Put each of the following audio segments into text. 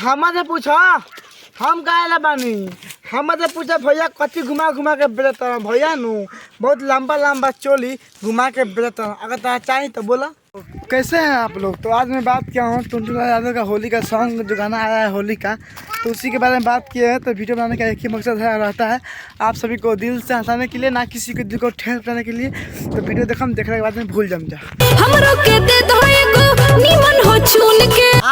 हमारे पूछो हम काहे बानी। हमारे पूछा भैया कच्ची घुमा घुमा के बेचता हूँ भैया नु बहुत लंबा लंबा चोली घुमा के बेचता हूँ। अगर तुम्हें चाहिए तो बोला। कैसे हैं आप लोग। तो आज मैं बात किया हूँ टुनटुन यादव का होली का सॉन्ग जो गाना आया है होली का, तो उसी के बारे में बात किए हैं। तो वीडियो बनाने का एक ही मकसद है रहता है आप सभी को दिल से हंसाने के लिए, ना किसी को दिल को ठेस बनाने के लिए। तो वीडियो देखने के बाद में भूल जम जा।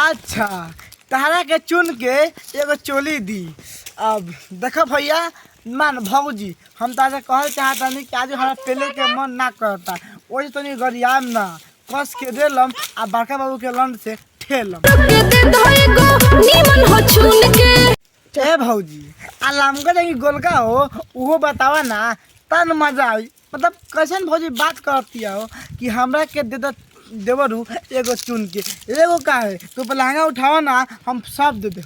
अच्छा तहरा के चुन के एगो चोली दी। अब देखो भैया मान भौजी हम ताजा कहल चाहता नहीं कि आज हमारा पेले के मन ना करता वही तो नहीं गरियाम ना कस के देलम आ बड़का बाबू के लंड से ठेलम। ए भौजी आ लमका जाएगी गोलका हो वो बतावा ना तन मजा आई। मतलब कैसे भौजी बात करती हो कि हमरा के दे देवरू एगो चुन के एगो का है तो लहंगा उठाओ ना हम सब दे दे।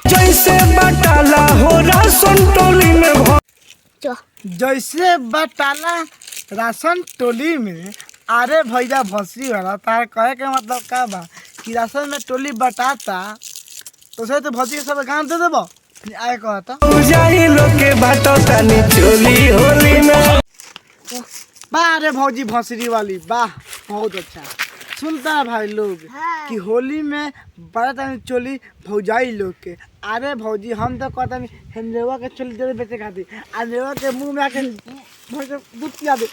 जैसे बटाला हो राशन टोली में जैसे बटाला राशन टोली में। अरे भैया भसरी वाला तार कहे के मतलब का बा कि राशन में टोली बटाता तो से तो भौजी सब गांव दे देबो आए कहता जाई लोग के बाटो तनी चोली होली में। वाह रे भौजी भसरी वाली वाह बहुत अच्छा। सुनता है भाई लोग कि होली में बड़ा टाइम चोली भौजाई लोग के। अरे भौजी हम तो कहता हेंदेवा के चोली दे बेचे खाती आ के मुंह में आके दूध पिया दे।